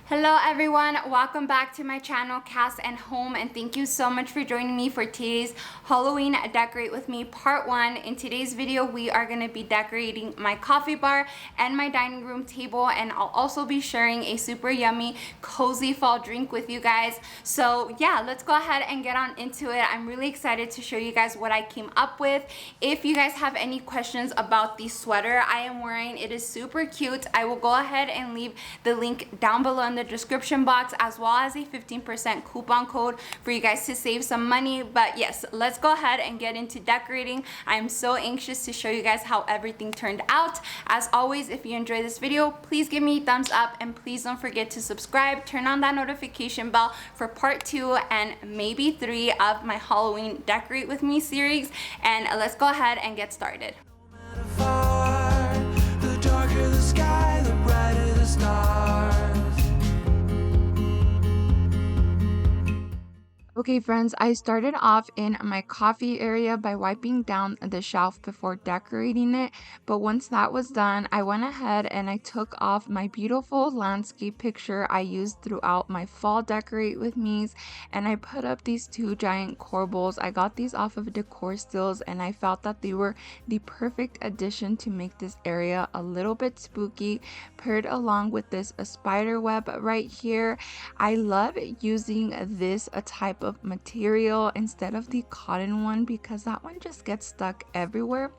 Hello everyone, welcome back to my channel Cass and Home, and thank you so much for joining me for today's Halloween Decorate With Me Part 1. In today's video we are going to be decorating my coffee bar and my dining room table, and I'll also be sharing a super yummy cozy fall drink with you guys. So yeah, let's go ahead and get on into it. I'm really excited to show you guys what I came up with. If you guys have any questions about the sweater I am wearing, it is super cute. I will go ahead and leave the link down below in the description box, as well as a 15% coupon code for you guys to save some money. But yes, let's go ahead and get into decorating. I'm so anxious to show you guys how everything turned out. As always, if you enjoy this video, please give me a thumbs up, and please don't forget to subscribe, turn on that notification bell for part 2 and maybe 3 of my Halloween Decorate With Me series. And let's go ahead and get started. The darker the sky, the brighter the stars. Okay friends, I started off in my coffee area by wiping down the shelf before decorating it, but once that was done, I went ahead and I took off my beautiful landscape picture I used throughout my fall Decorate With Me's, and I put up these 2 giant corbels. I got these off of Decor Stills, and I felt that they were the perfect addition to make this area a little bit spooky, paired along with this spider web right here. I love using this type of material instead of the cotton one because that one just gets stuck everywhere.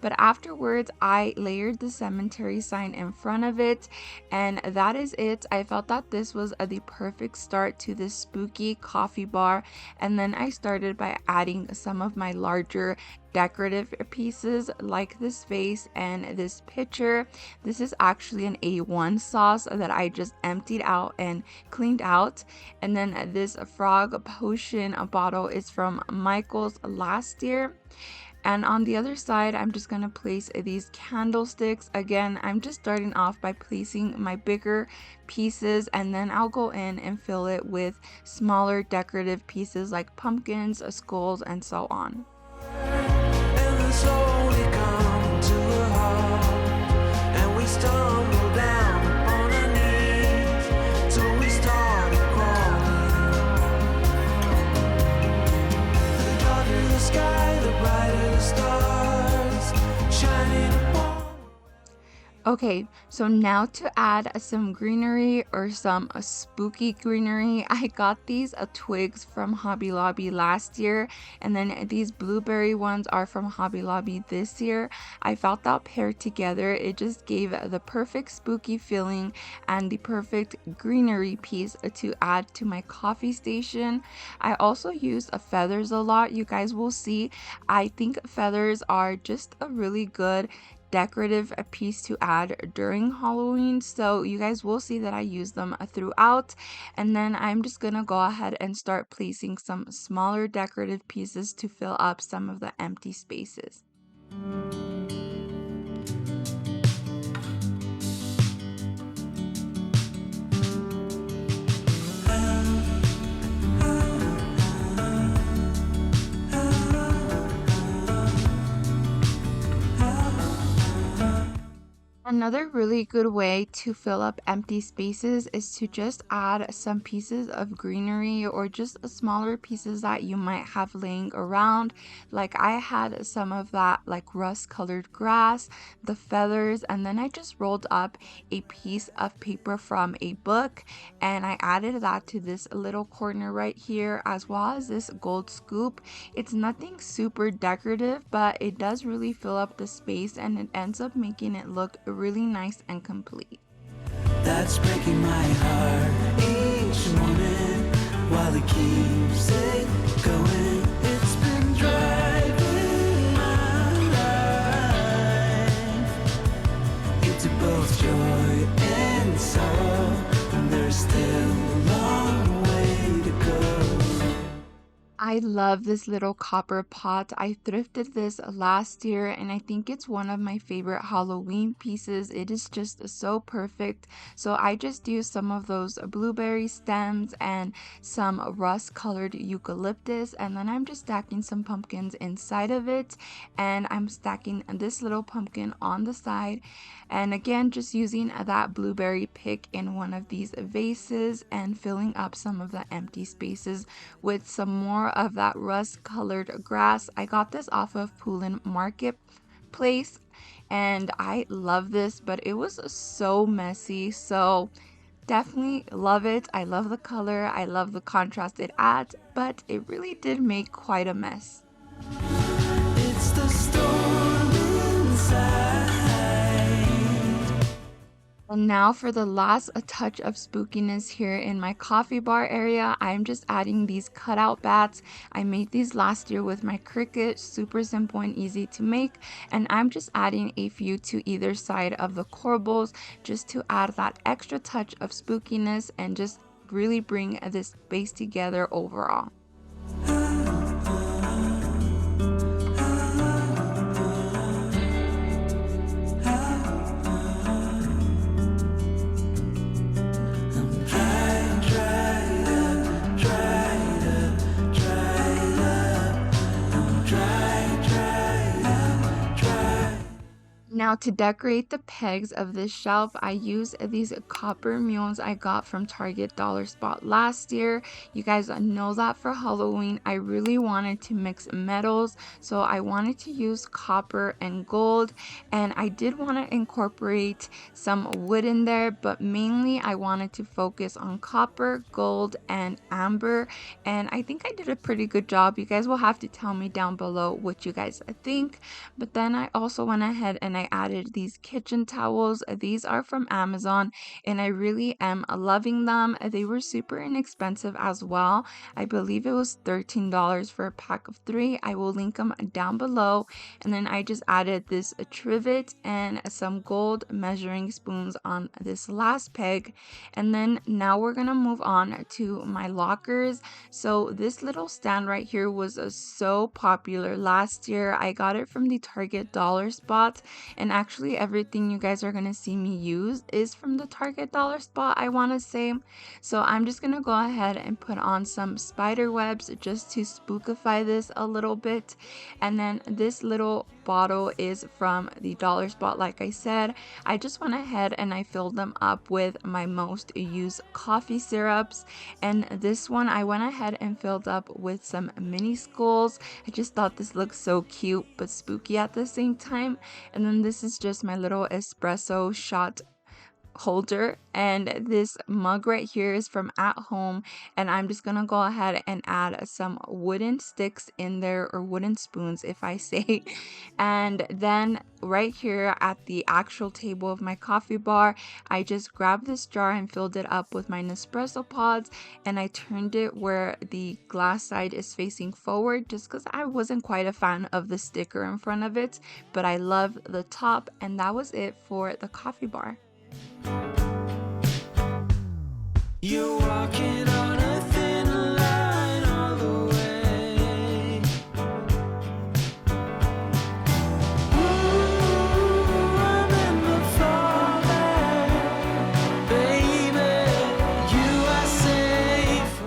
But afterwards I layered the cemetery sign in front of it, and that is it. I felt that this was the perfect start to this spooky coffee bar, and then I started by adding some of my larger decorative pieces like this vase and this pitcher. This is actually an A1 sauce that I just emptied out and cleaned out, and then this frog potion bottle is from Michael's last year. And on the other side, I'm just going to place these candlesticks. Again, I'm just starting off by placing my bigger pieces, and then I'll go in and fill it with smaller decorative pieces like pumpkins, skulls, and so on. And then slowly come to a halt, and we stumble down on our knees till we start crawling. The darker the sky, the brighter the stars shining upon. Okay, so now to add some greenery or some spooky greenery, I got these twigs from Hobby Lobby last year, and then these blueberry ones are from Hobby Lobby this year. I felt that paired together, it just gave the perfect spooky feeling and the perfect greenery piece to add to my coffee station. I also use feathers a lot. You guys will see, I think feathers are just a really good decorative piece to add during Halloween, so you guys will see that I use them throughout. And then I'm just gonna go ahead and start placing some smaller decorative pieces to fill up some of the empty spaces. Another really good way to fill up empty spaces is to just add some pieces of greenery or just smaller pieces that you might have laying around. Like I had some of that like rust colored grass, the feathers, and then I just rolled up a piece of paper from a book and I added that to this little corner right here, as well as this gold scoop. It's nothing super decorative, but it does really fill up the space and it ends up making it look really nice and complete. That's breaking my heart each morning while it keeps it going. It's been driving my life into both joy and sorrow, and there's still a long way to go. I I love this little copper pot. I thrifted this last year and I think it's one of my favorite Halloween pieces. It is just so perfect. So I just used some of those blueberry stems and some rust colored eucalyptus, and then I'm just stacking some pumpkins inside of it, and I'm stacking this little pumpkin on the side, and again just using that blueberry pick in one of these vases and filling up some of the empty spaces with some more of that rust colored grass. I got this off of Poulin Marketplace and I love this, but it was so messy. So definitely love it. I love the color. I love the contrast it adds, but it really did make quite a mess. It's the storm inside. And now for the last a touch of spookiness here in my coffee bar area, I'm just adding these cutout bats. I made these last year with my Cricut, super simple and easy to make. And I'm just adding a few to either side of the corbels just to add that extra touch of spookiness and just really bring this space together overall. Now to decorate the pegs of this shelf, I use these copper mules I got from Target Dollar Spot last year. You guys know that for Halloween, I really wanted to mix metals, so I wanted to use copper and gold, and I did want to incorporate some wood in there, but mainly I wanted to focus on copper, gold, and amber, and I think I did a pretty good job. You guys will have to tell me down below what you guys think. But then I also went ahead and I added these kitchen towels. These are from Amazon and I really am loving them. They were super inexpensive as well. I believe it was $13 for a pack of 3. I will link them down below. And then I just added this trivet and some gold measuring spoons on this last peg. And then now we're gonna move on to my lockers. So this little stand right here was so popular last year. I got it from the Target Dollar Spot, and actually everything you guys are gonna see me use is from the Target Dollar Spot, I want to say. So I'm just gonna go ahead and put on some spider webs just to spookify this a little bit. And then this little bottle is from the Dollar Spot. Like I said, I just went ahead and I filled them up with my most used coffee syrups, and this one I went ahead and filled up with some mini skulls. I just thought this looked so cute but spooky at the same time. And then this is just my little espresso shot holder, and this mug right here is from At Home, and I'm just gonna go ahead and add some wooden sticks in there, or wooden spoons if I say. And then right here at the actual table of my coffee bar, I just grabbed this jar and filled it up with my Nespresso pods, and I turned it where the glass side is facing forward just because I wasn't quite a fan of the sticker in front of it, but I love the top. And that was it for the coffee bar. You're walking on a thin line all the way. Ooh, I'm in the falling, baby. You are safe.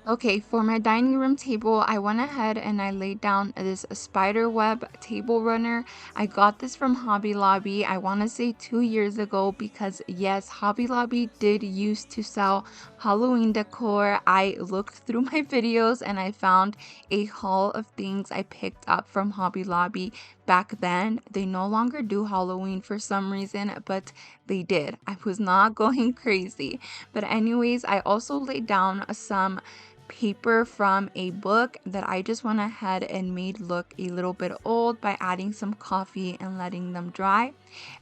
Okay, for my dining room table, I went ahead and I laid down this spider web table runner. I got this from Hobby Lobby, I want to say 2 years ago, because yes, Hobby Lobby did used to sell Halloween decor. I looked through my videos and I found a haul of things I picked up from Hobby Lobby back then. They no longer do Halloween for some reason, but they did. I was not going crazy. But anyways, I also laid down some paper from a book that I just went ahead and made look a little bit old by adding some coffee and letting them dry.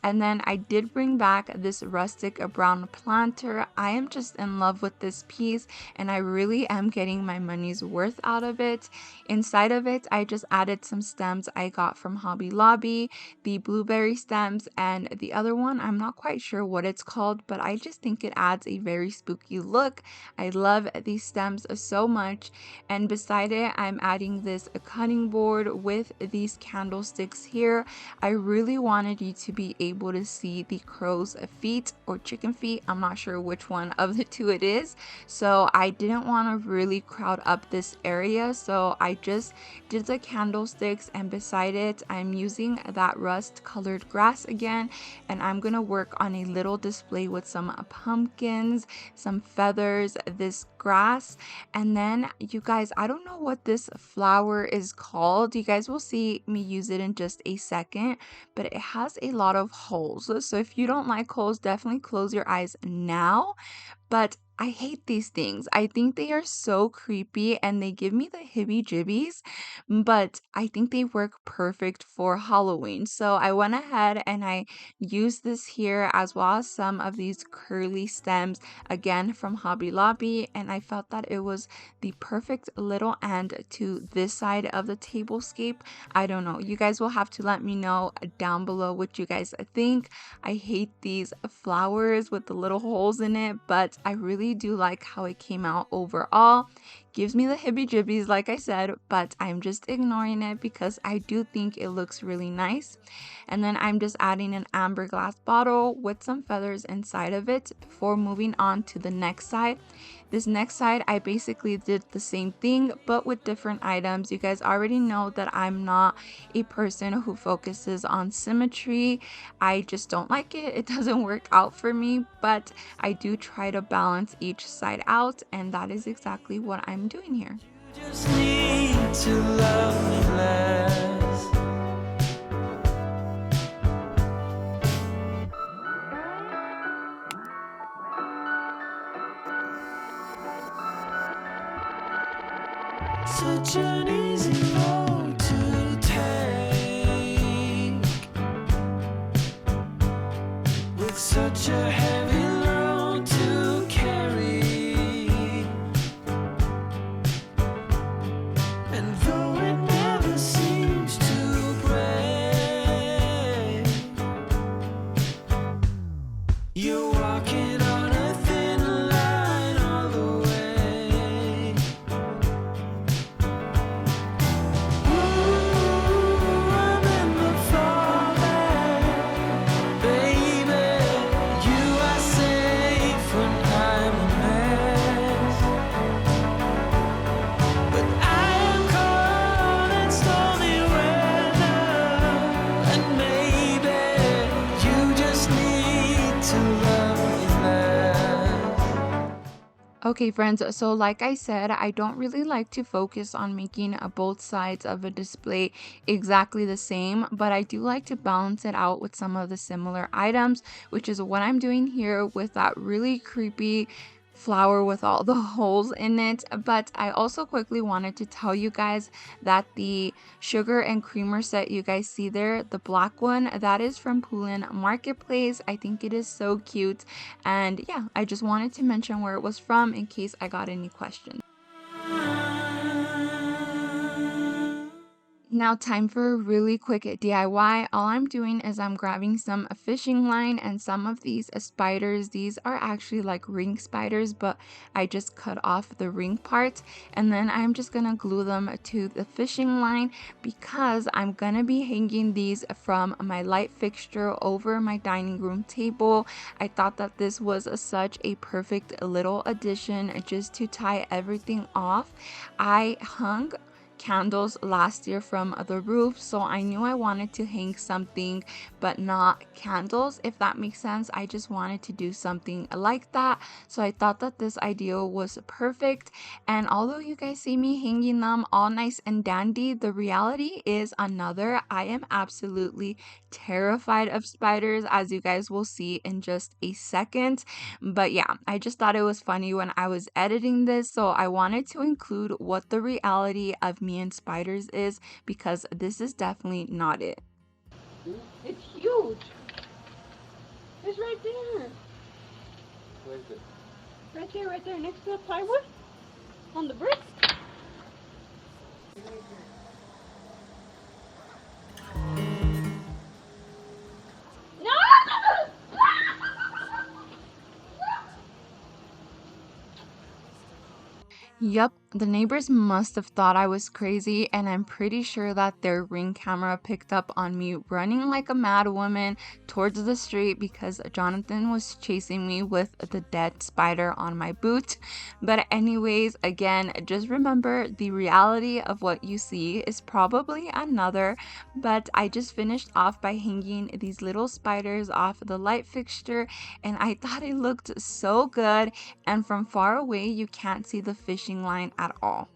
And then I did bring back this rustic brown planter. I am just in love with this piece and I really am getting my money's worth out of it. Inside of it, I just added some stems I got from Hobby Lobby, the blueberry stems, and the other one, I'm not quite sure what it's called, but I just think it adds a very spooky look. I love these stems so much. And beside it, I'm adding this cutting board with these candlesticks here. I really wanted you to be able to see the crow's feet or chicken feet. I'm not sure which one of the two it is. So I didn't want to really crowd up this area. So I just did the candlesticks, and beside it, I'm using that rust colored grass again. And I'm going to work on a little display with some pumpkins, some feathers, this grass. And then you guys, I don't know what this flower is called. You guys will see me use it in just a second, but it has a lot of holes. So if you don't like holes, definitely close your eyes now. But I hate these things. I think they are so creepy and they give me the heebie-jeebies, but I think they work perfect for Halloween. So I went ahead and I used this here, as well as some of these curly stems, again from Hobby Lobby, and I felt that it was the perfect little end to this side of the tablescape. I don't know. You guys will have to let me know down below what you guys think. I hate these flowers with the little holes in it, but I really do like how it came out overall. Gives me the heebie-jeebies, like I said, but I'm just ignoring it because I do think it looks really nice. And then I'm just adding an amber glass bottle with some feathers inside of it before moving on to the next side. This next side, I basically did the same thing, but with different items. You guys already know that I'm not a person who focuses on symmetry. I just don't like it. It doesn't work out for me, but I do try to balance each side out, and that is exactly what I'm doing here. You just need to love me less. Such an easy road to take, with such a heavy load to carry. And though it never seems to break, you're walking on a thin line all the way. Ooh, remember falling, baby. You are safe when I'm a mess, but I am caught in stormy weather, and maybe you just need to love me less. Okay, friends, so like I said, I don't really like to focus on making both sides of a display exactly the same, but I do like to balance it out with some of the similar items, which is what I'm doing here with that really creepy flower with all the holes in it. But I also quickly wanted to tell you guys that the sugar and creamer set you guys see there, the black one, that is from Poulin Marketplace. I think it is so cute, and yeah, I just wanted to mention where it was from in case I got any questions. Now, time for a really quick DIY. All I'm doing is I'm grabbing some fishing line and some of these spiders. These are actually like ring spiders, but I just cut off the ring part. And then I'm just gonna glue them to the fishing line because I'm gonna be hanging these from my light fixture over my dining room table. I thought that this was such a perfect little addition just to tie everything off. I hung candles last year from the roof, so I knew I wanted to hang something but not candles, if that makes sense. I just wanted to do something like that, so I thought that this idea was perfect. And although you guys see me hanging them all nice and dandy, the reality is another. I am absolutely terrified of spiders, as you guys will see in just a second. But yeah, I just thought it was funny when I was editing this, so I wanted to include what the reality of me and spiders is, because this is definitely not it. It's huge. It's right there. Where is it? Right there, next to the plywood. On the bricks. No! Yup, The neighbors must have thought I was crazy, and I'm pretty sure that their Ring camera picked up on me running like a mad woman towards the street because Jonathan was chasing me with the dead spider on my boot. But anyways, again, just remember the reality of what you see is probably another, but I just finished off by hanging these little spiders off the light fixture, and I thought it looked so good, and from far away you can't see the fishing line at all.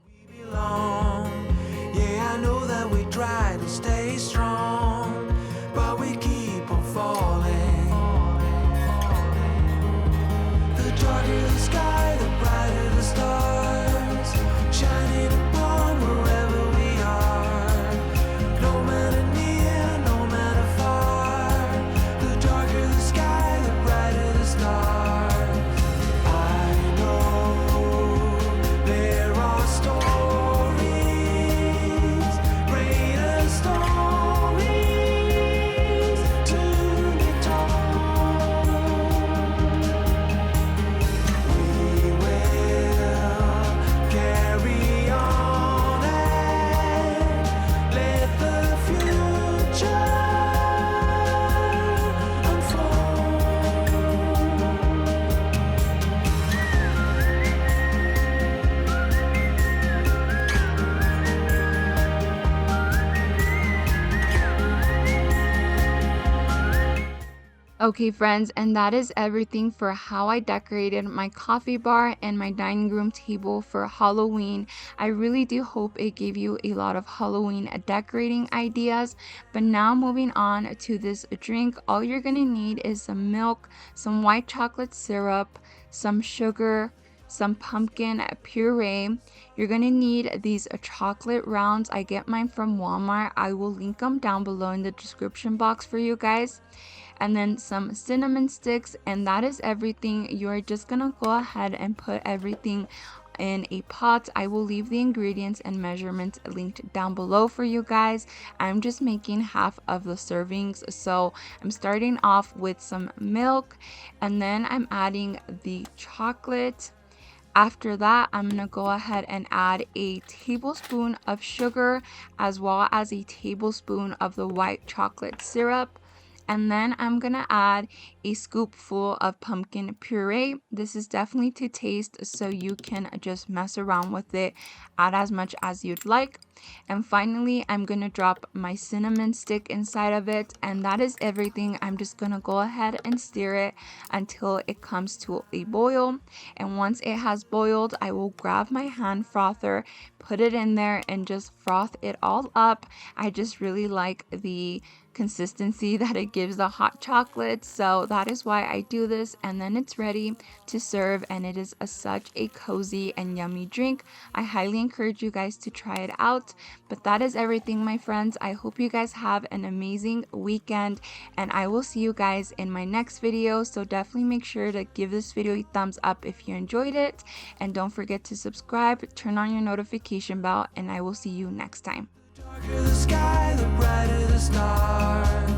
belong. Yeah, I know that we try to stay strong, but we keep on falling. The darker the sky, the brighter the stars, shining upon wherever we are. No matter near, no matter far, the darker the sky, the brighter the stars. I know there are stories, greater stories to be told. We will carry on and let the future unfold. Okay, friends, and that is everything for how I decorated my coffee bar and my dining room table for Halloween. I really do hope it gave you a lot of Halloween decorating ideas. But now moving on to this drink, all you're gonna need is some milk, some white chocolate syrup, some sugar, some pumpkin puree. You're gonna need these chocolate rounds. I get mine from Walmart. I will link them down below in the description box for you guys. And then some cinnamon sticks, and that is everything. You're just gonna go ahead and put everything in a pot. I will leave the ingredients and measurements linked down below for you guys. I'm just making half of the servings, so I'm starting off with some milk, and then I'm adding the chocolate. After that, I'm gonna go ahead and add a tablespoon of sugar as well as a tablespoon of the white chocolate syrup. And then I'm gonna add a scoopful of pumpkin puree. This is definitely to taste, so you can just mess around with it, add as much as you'd like. And finally, I'm gonna drop my cinnamon stick inside of it, and that is everything. I'm just gonna go ahead and stir it until it comes to a boil. And once it has boiled, I will grab my hand frother, put it in there, and just froth it all up. I just really like the consistency that it gives the hot chocolate, so that is why I do this. And then it's ready to serve, and it is such a cozy and yummy drink. I highly encourage you guys to try it out. But that is everything, my friends. I hope you guys have an amazing weekend, and I will see you guys in my next video. So definitely make sure to give this video a thumbs up if you enjoyed it, and don't forget to subscribe, turn on your notification bell, and I will see you next time. Darker the sky, the brighter the stars.